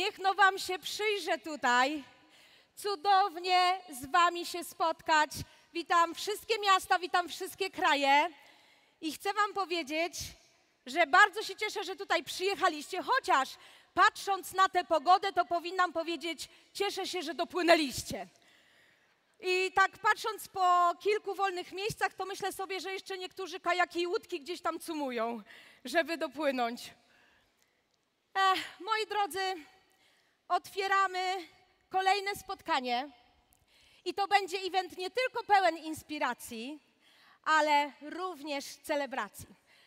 Niech no wam się przyjrzę tutaj. Cudownie z wami się spotkać. Witam wszystkie miasta, witam wszystkie kraje. I chcę wam powiedzieć, że bardzo się cieszę, że tutaj przyjechaliście, chociaż patrząc na tę pogodę, to powinnam powiedzieć, cieszę się, że dopłynęliście. I tak patrząc po kilku wolnych miejscach, to myślę sobie, że jeszcze niektórzy kajaki i łódki gdzieś tam cumują, żeby dopłynąć. Moi drodzy, otwieramy kolejne spotkanie i to będzie event nie tylko pełen inspiracji, ale również celebracji.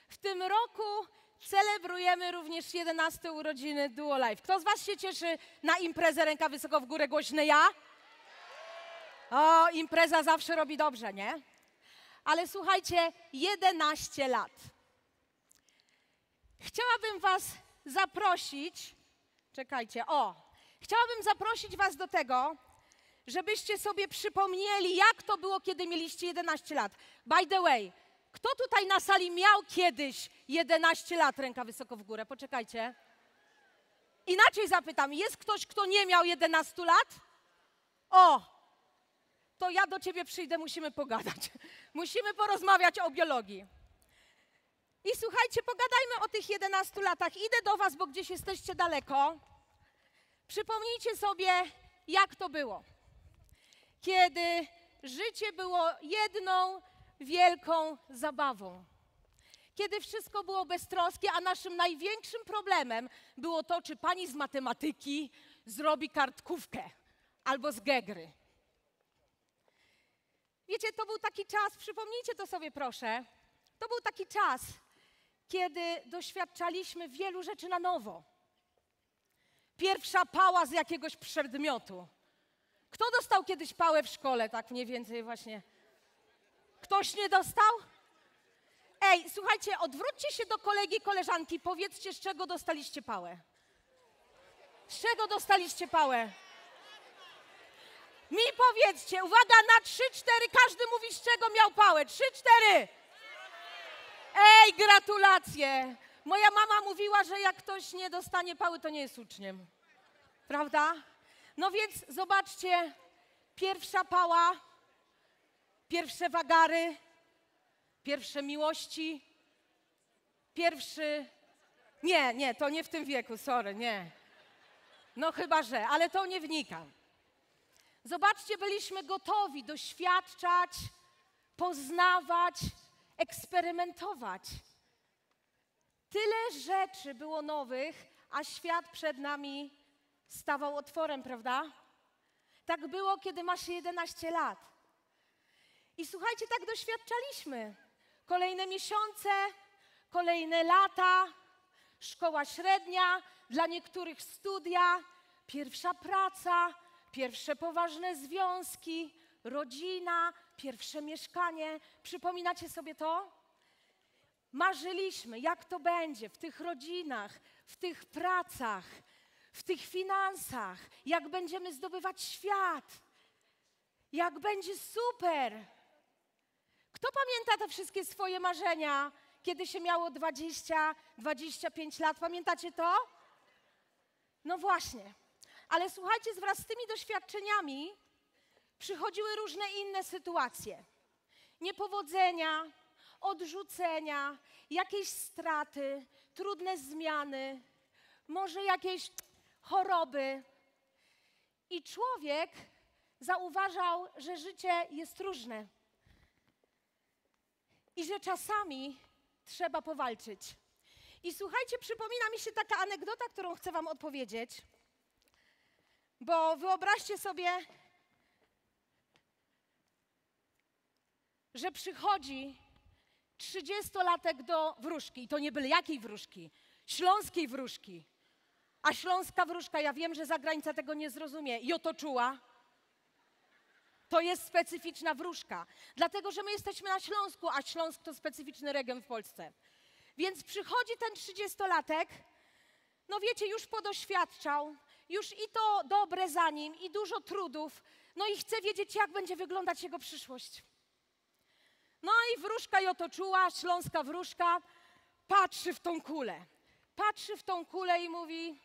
W tym roku celebrujemy również 11 urodziny Duo Life. Kto z was się cieszy na imprezę? Ręka wysoko w górę, głośny ja? O, impreza zawsze robi dobrze, nie? Ale słuchajcie, 11 lat. Chciałabym was zaprosić, chciałabym zaprosić was do tego, żebyście sobie przypomnieli, jak to było, kiedy mieliście 11 lat. By the way, kto tutaj na sali miał kiedyś 11 lat? Ręka wysoko w górę, poczekajcie. Inaczej zapytam, jest ktoś, kto nie miał 11 lat? O! To ja do ciebie przyjdę, musimy pogadać. Musimy porozmawiać o biologii. I słuchajcie, pogadajmy o tych 11 latach. Idę do was, bo gdzieś jesteście daleko. Przypomnijcie sobie, jak to było. Kiedy życie było jedną wielką zabawą. Kiedy wszystko było beztroskie, a naszym największym problemem było to, czy pani z matematyki zrobi kartkówkę albo z gegry. Wiecie, to był taki czas, przypomnijcie to sobie proszę, to był taki czas, kiedy doświadczaliśmy wielu rzeczy na nowo. Pierwsza pała z jakiegoś przedmiotu. Kto dostał kiedyś pałę w szkole, tak mniej więcej właśnie? Ktoś nie dostał? Ej, słuchajcie, odwróćcie się do kolegi, koleżanki, powiedzcie, z czego dostaliście pałę. Z czego dostaliście pałę? Mi powiedzcie, uwaga, na 3-4, każdy mówi, z czego miał pałę. 3-4. Ej, gratulacje. Moja mama mówiła, że jak ktoś nie dostanie pały, to nie jest uczniem. Prawda? No więc zobaczcie, pierwsza pała, pierwsze wagary, pierwsze miłości, pierwszy... Nie, to nie w tym wieku, sorry, nie. No chyba, że, ale to nie wnikam. Zobaczcie, byliśmy gotowi doświadczać, poznawać, eksperymentować. Tyle rzeczy było nowych, a świat przed nami stawał otworem, prawda? Tak było, kiedy masz 11 lat. I słuchajcie, tak doświadczaliśmy. Kolejne miesiące, kolejne lata, szkoła średnia, dla niektórych studia, pierwsza praca, pierwsze poważne związki, rodzina, pierwsze mieszkanie. Przypominacie sobie to? Marzyliśmy, jak to będzie w tych rodzinach, w tych pracach, w tych finansach, jak będziemy zdobywać świat, jak będzie super. Kto pamięta te wszystkie swoje marzenia, kiedy się miało 20-25 lat? Pamiętacie to? No właśnie. Ale słuchajcie, wraz z tymi doświadczeniami przychodziły różne inne sytuacje. Niepowodzenia, odrzucenia, jakieś straty, trudne zmiany, może jakieś choroby. I człowiek zauważał, że życie jest różne i że czasami trzeba powalczyć. I słuchajcie, przypomina mi się taka anegdota, którą chcę wam opowiedzieć. Bo wyobraźcie sobie, że przychodzi 30-latek do wróżki. I to nie byle jakiej wróżki, śląskiej wróżki. A śląska wróżka, ja wiem, że zagranica tego nie zrozumie. Jotoczuła. To jest specyficzna wróżka. Dlatego, że my jesteśmy na Śląsku, a Śląsk to specyficzny region w Polsce. Więc przychodzi ten 30-latek, no wiecie, już podoświadczał, już i to dobre za nim, i dużo trudów, no i chce wiedzieć, jak będzie wyglądać jego przyszłość. No i wróżka Jotoczuła, śląska wróżka, patrzy w tą kulę i mówi: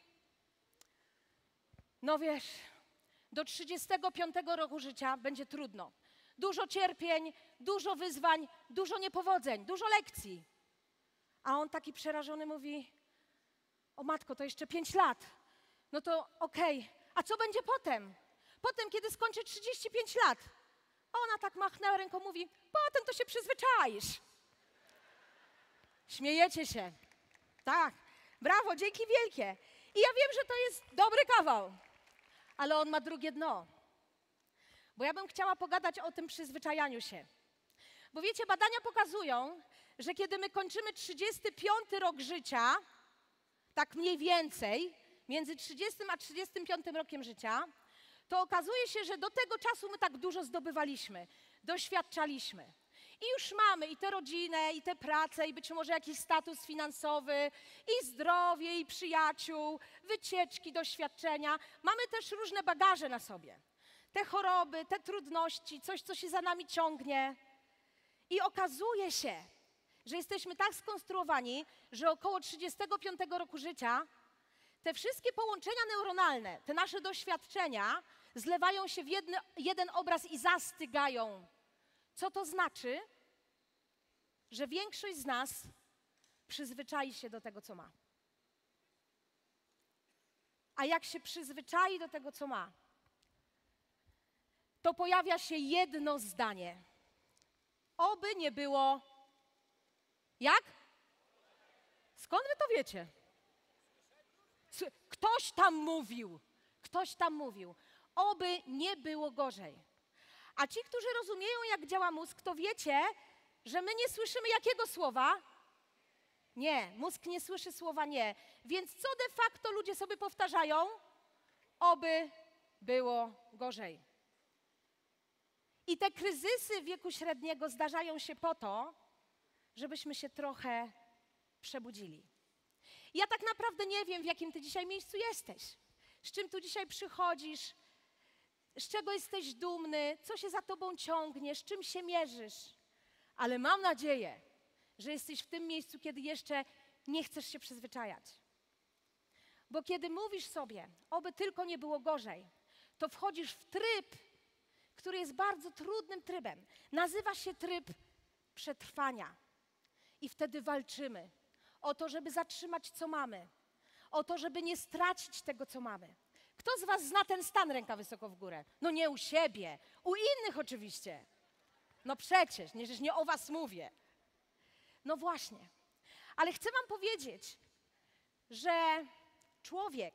No wiesz, do 35 roku życia będzie trudno. Dużo cierpień, dużo wyzwań, dużo niepowodzeń, dużo lekcji. A on taki przerażony mówi, o matko, to jeszcze 5 lat. No to okej, a co będzie potem? Potem, kiedy skończę 35 lat. A ona tak machnęła ręką, mówi, potem to się przyzwyczaisz. Śmiejecie się. Tak, brawo, dzięki wielkie. I ja wiem, że to jest dobry kawał, ale on ma drugie dno. Bo ja bym chciała pogadać o tym przyzwyczajaniu się. Bo wiecie, badania pokazują, że kiedy my kończymy 35 rok życia, tak mniej więcej, między 30 a 35 rokiem życia, to okazuje się, że do tego czasu my tak dużo zdobywaliśmy, doświadczaliśmy. I już mamy i tę rodzinę, i tę pracę, i być może jakiś status finansowy, i zdrowie, i przyjaciół, wycieczki, doświadczenia. Mamy też różne bagaże na sobie. Te choroby, te trudności, coś, co się za nami ciągnie. I okazuje się, że jesteśmy tak skonstruowani, że około 35 roku życia te wszystkie połączenia neuronalne, te nasze doświadczenia zlewają się w jeden obraz i zastygają. Co to znaczy? Że większość z nas przyzwyczai się do tego, co ma. A jak się przyzwyczai do tego, co ma, to pojawia się jedno zdanie. Oby nie było... Jak? Skąd wy to wiecie? Ktoś tam mówił. Oby nie było gorzej. A ci, którzy rozumieją, jak działa mózg, to wiecie, że my nie słyszymy jakiego słowa? Nie, mózg nie słyszy słowa nie. Więc co de facto ludzie sobie powtarzają? Oby było gorzej. I te kryzysy wieku średniego zdarzają się po to, żebyśmy się trochę przebudzili. Ja tak naprawdę nie wiem, w jakim ty dzisiaj miejscu jesteś. Z czym tu dzisiaj przychodzisz, z czego jesteś dumny, co się za tobą ciągnie, z czym się mierzysz. Ale mam nadzieję, że jesteś w tym miejscu, kiedy jeszcze nie chcesz się przyzwyczajać. Bo kiedy mówisz sobie, oby tylko nie było gorzej, to wchodzisz w tryb, który jest bardzo trudnym trybem. Nazywa się tryb przetrwania. I wtedy walczymy o to, żeby zatrzymać, co mamy. O to, żeby nie stracić tego, co mamy. Kto z was zna ten stan, ręka wysoko w górę? No nie u siebie, u innych oczywiście. No przecież, nie o was mówię. No właśnie. Ale chcę wam powiedzieć, że człowiek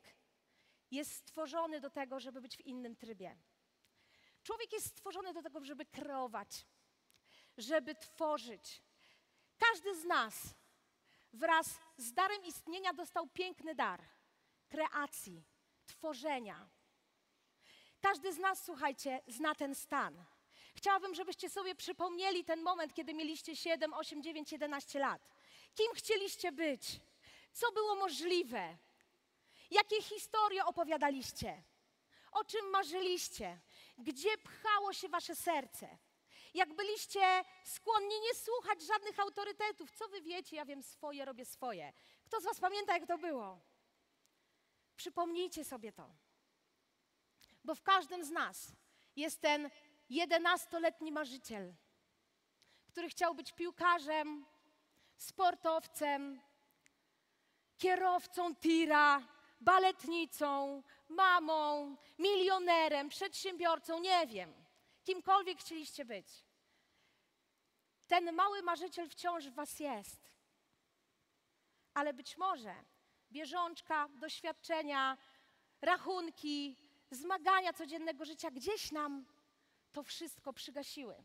jest stworzony do tego, żeby być w innym trybie. Człowiek jest stworzony do tego, żeby kreować, żeby tworzyć. Każdy z nas wraz z darem istnienia dostał piękny dar kreacji, tworzenia. Każdy z nas, słuchajcie, zna ten stan. Chciałabym, żebyście sobie przypomnieli ten moment, kiedy mieliście 7, 8, 9, 11 lat. Kim chcieliście być? Co było możliwe? Jakie historie opowiadaliście? O czym marzyliście? Gdzie pchało się wasze serce? Jak byliście skłonni nie słuchać żadnych autorytetów. Co wy wiecie? Ja wiem swoje, robię swoje. Kto z was pamięta, jak to było? Przypomnijcie sobie to. Bo w każdym z nas jest ten 11-letni marzyciel, który chciał być piłkarzem, sportowcem, kierowcą tira, baletnicą, mamą, milionerem, przedsiębiorcą, nie wiem. Kimkolwiek chcieliście być. Ten mały marzyciel wciąż w was jest. Ale być może bieżączka, doświadczenia, rachunki, zmagania codziennego życia gdzieś nam to wszystko przygasiły.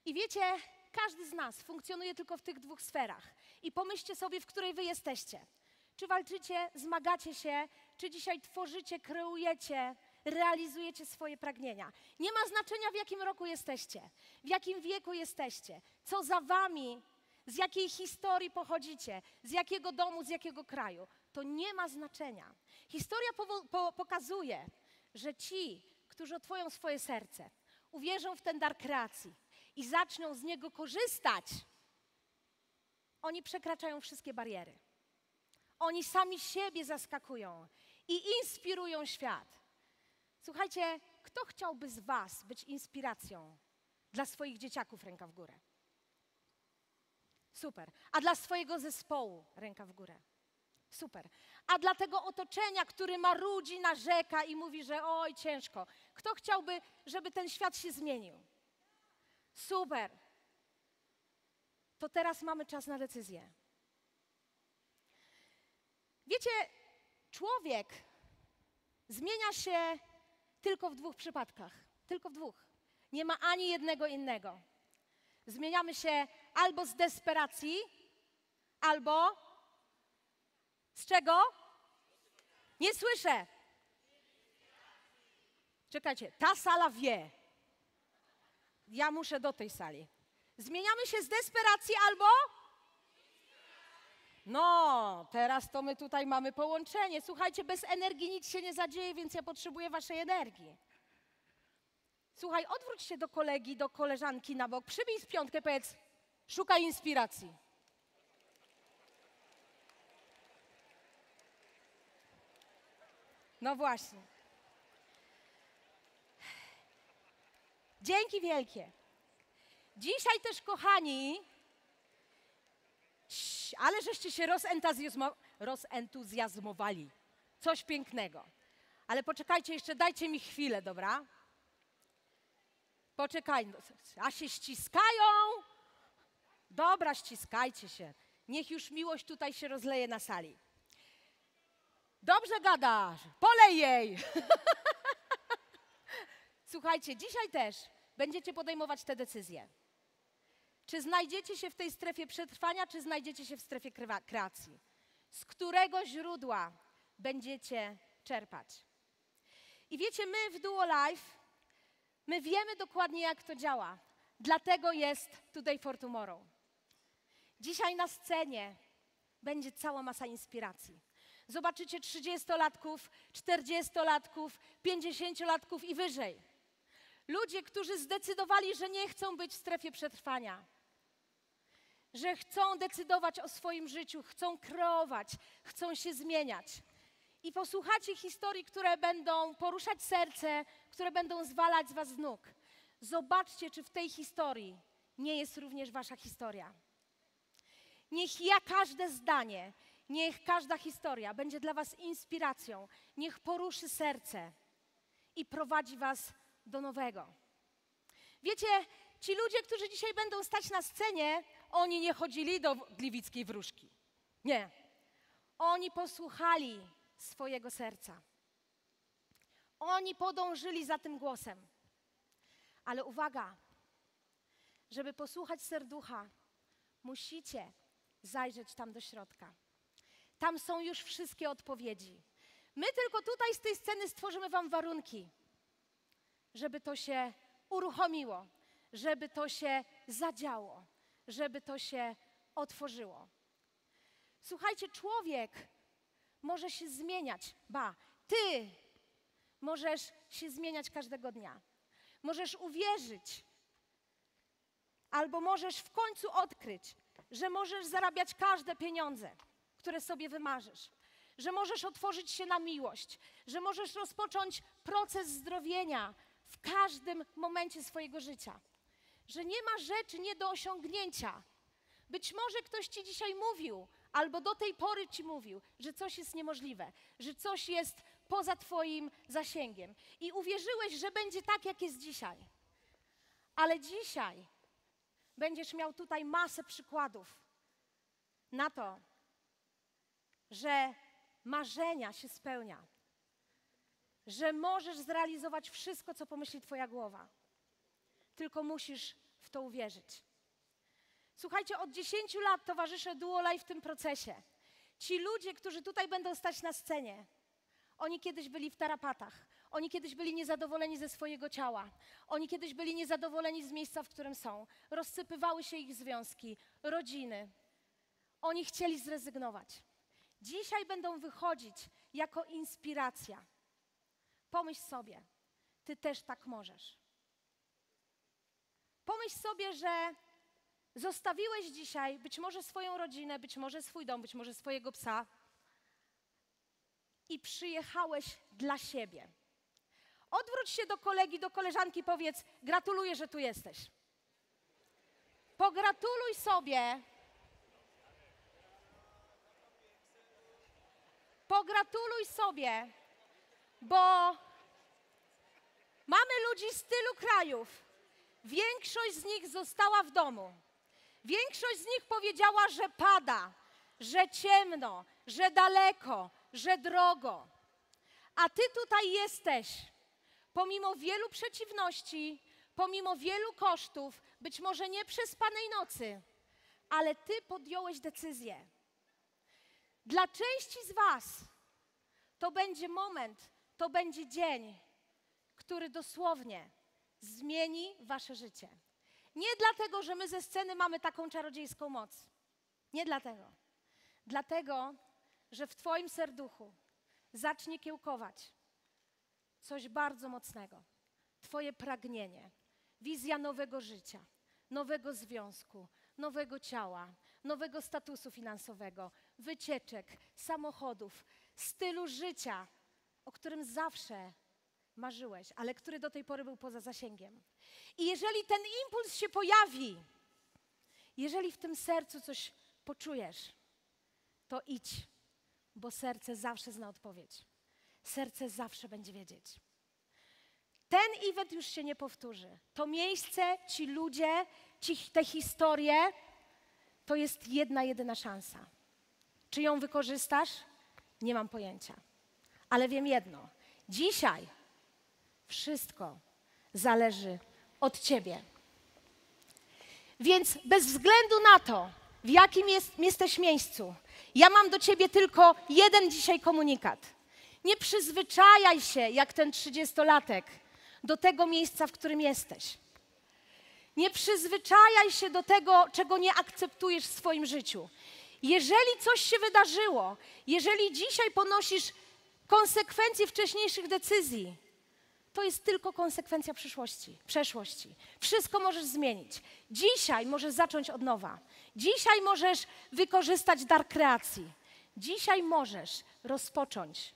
I wiecie, każdy z nas funkcjonuje tylko w tych dwóch sferach. I pomyślcie sobie, w której wy jesteście. Czy walczycie, zmagacie się, czy dzisiaj tworzycie, kreujecie, realizujecie swoje pragnienia. Nie ma znaczenia, w jakim roku jesteście, w jakim wieku jesteście, co za wami, z jakiej historii pochodzicie, z jakiego domu, z jakiego kraju. To nie ma znaczenia. Historia pokazuje, że ci, którzy otworzą swoje serce, uwierzą w ten dar kreacji i zaczną z niego korzystać, oni przekraczają wszystkie bariery. Oni sami siebie zaskakują i inspirują świat. Słuchajcie, kto chciałby z was być inspiracją dla swoich dzieciaków? Ręka w górę. Super. A dla swojego zespołu? Ręka w górę. Super. A dla tego otoczenia, który marudzi, narzeka i mówi, że oj, ciężko. Kto chciałby, żeby ten świat się zmienił? Super. To teraz mamy czas na decyzję. Wiecie, człowiek zmienia się tylko w dwóch przypadkach. Tylko w dwóch. Nie ma ani jednego innego. Zmieniamy się albo z desperacji, albo z czego? Nie słyszę. Czekajcie, ta sala wie. Ja muszę do tej sali. Zmieniamy się z desperacji albo? No, teraz to my tutaj mamy połączenie. Słuchajcie, bez energii nic się nie zadzieje, więc ja potrzebuję waszej energii. Słuchaj, odwróć się do kolegi, do koleżanki na bok, przybij z piątkę, powiedz, szukaj inspiracji. No właśnie. Dzięki wielkie. Dzisiaj też, kochani, ale żeście się rozentuzjazmowali. Coś pięknego. Ale poczekajcie jeszcze, dajcie mi chwilę, dobra? Poczekaj, a się ściskają? Dobra, ściskajcie się. Niech już miłość tutaj się rozleje na sali. Dobrze gadasz, polej jej. Słuchajcie, dzisiaj też będziecie podejmować te decyzje. Czy znajdziecie się w tej strefie przetrwania, czy znajdziecie się w strefie kreacji? Z którego źródła będziecie czerpać? I wiecie, my w Duo Life, my wiemy dokładnie, jak to działa. Dlatego jest Today for Tomorrow. Dzisiaj na scenie będzie cała masa inspiracji. Zobaczycie 30-latków, 40-latków, 50-latków i wyżej. Ludzie, którzy zdecydowali, że nie chcą być w strefie przetrwania. Że chcą decydować o swoim życiu, chcą kreować, chcą się zmieniać. I posłuchacie historii, które będą poruszać serce, które będą zwalać z was z nóg. Zobaczcie, czy w tej historii nie jest również wasza historia. Niech każde zdanie, niech każda historia będzie dla was inspiracją. Niech poruszy serce i prowadzi was do nowego. Wiecie, ci ludzie, którzy dzisiaj będą stać na scenie, oni nie chodzili do gliwickiej wróżki. Nie. Oni posłuchali swojego serca. Oni podążyli za tym głosem. Ale uwaga, żeby posłuchać serducha, musicie zajrzeć tam do środka. Tam są już wszystkie odpowiedzi. My tylko tutaj z tej sceny stworzymy wam warunki, żeby to się uruchomiło, żeby to się zadziało, żeby to się otworzyło. Słuchajcie, człowiek może się zmieniać. Ty możesz się zmieniać każdego dnia. Możesz uwierzyć, albo możesz w końcu odkryć, że możesz zarabiać każde pieniądze, które sobie wymarzysz. Że możesz otworzyć się na miłość, że możesz rozpocząć proces zdrowienia w każdym momencie swojego życia. Że nie ma rzeczy nie do osiągnięcia. Być może ktoś ci dzisiaj mówił, albo do tej pory ci mówił, że coś jest niemożliwe, że coś jest poza twoim zasięgiem. I uwierzyłeś, że będzie tak, jak jest dzisiaj. Ale dzisiaj będziesz miał tutaj masę przykładów na to, że marzenia się spełnia. Że możesz zrealizować wszystko, co pomyśli twoja głowa. Tylko musisz w to uwierzyć. Słuchajcie, od 10 lat towarzyszę Duo Life w tym procesie. Ci ludzie, którzy tutaj będą stać na scenie, oni kiedyś byli w tarapatach. Oni kiedyś byli niezadowoleni ze swojego ciała. Oni kiedyś byli niezadowoleni z miejsca, w którym są. Rozsypywały się ich związki, rodziny. Oni chcieli zrezygnować. Dzisiaj będą wychodzić jako inspiracja. Pomyśl sobie, ty też tak możesz. Pomyśl sobie, że zostawiłeś dzisiaj być może swoją rodzinę, być może swój dom, być może swojego psa, i przyjechałeś dla siebie. Odwróć się do kolegi, do koleżanki, powiedz: gratuluję, że tu jesteś. Pogratuluj sobie. Pogratuluj sobie, bo mamy ludzi z tylu krajów. Większość z nich została w domu. Większość z nich powiedziała, że pada, że ciemno, że daleko, że drogo. A ty tutaj jesteś, pomimo wielu przeciwności, pomimo wielu kosztów, być może nieprzespanej nocy, ale ty podjąłeś decyzję. Dla części z was to będzie moment, to będzie dzień, który dosłownie zmieni wasze życie. Nie dlatego, że my ze sceny mamy taką czarodziejską moc. Nie dlatego. Dlatego, że w twoim serduchu zacznie kiełkować coś bardzo mocnego. Twoje pragnienie, wizja nowego życia, nowego związku, nowego ciała, nowego statusu finansowego, wycieczek, samochodów, stylu życia, o którym zawsze marzyłeś, ale który do tej pory był poza zasięgiem. I jeżeli ten impuls się pojawi, jeżeli w tym sercu coś poczujesz, to idź, bo serce zawsze zna odpowiedź. Serce zawsze będzie wiedzieć. Ten event już się nie powtórzy. To miejsce, ci ludzie, te historie, to jest jedna, jedyna szansa. Czy ją wykorzystasz? Nie mam pojęcia. Ale wiem jedno. Dzisiaj wszystko zależy od ciebie. Więc bez względu na to, w jakim jesteś miejscu, ja mam do ciebie tylko jeden dzisiaj komunikat. Nie przyzwyczajaj się, jak ten 30-latek, do tego miejsca, w którym jesteś. Nie przyzwyczajaj się do tego, czego nie akceptujesz w swoim życiu. Jeżeli coś się wydarzyło, jeżeli dzisiaj ponosisz konsekwencje wcześniejszych decyzji, to jest tylko konsekwencja przeszłości. Wszystko możesz zmienić. Dzisiaj możesz zacząć od nowa. Dzisiaj możesz wykorzystać dar kreacji. Dzisiaj możesz rozpocząć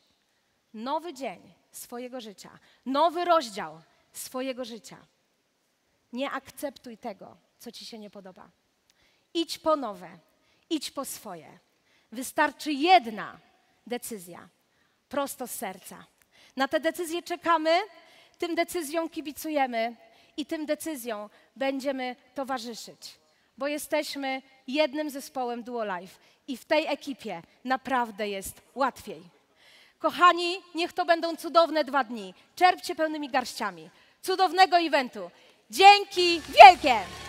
nowy dzień swojego życia, nowy rozdział swojego życia. Nie akceptuj tego, co ci się nie podoba. Idź po nowe, idź po swoje. Wystarczy jedna decyzja, prosto z serca. Na te decyzje czekamy, tym decyzjom kibicujemy i tym decyzjom będziemy towarzyszyć, bo jesteśmy jednym zespołem Duo Life i w tej ekipie naprawdę jest łatwiej. Kochani, niech to będą cudowne 2 dni. Czerpcie pełnymi garściami. Cudownego eventu. Dzięki wielkie!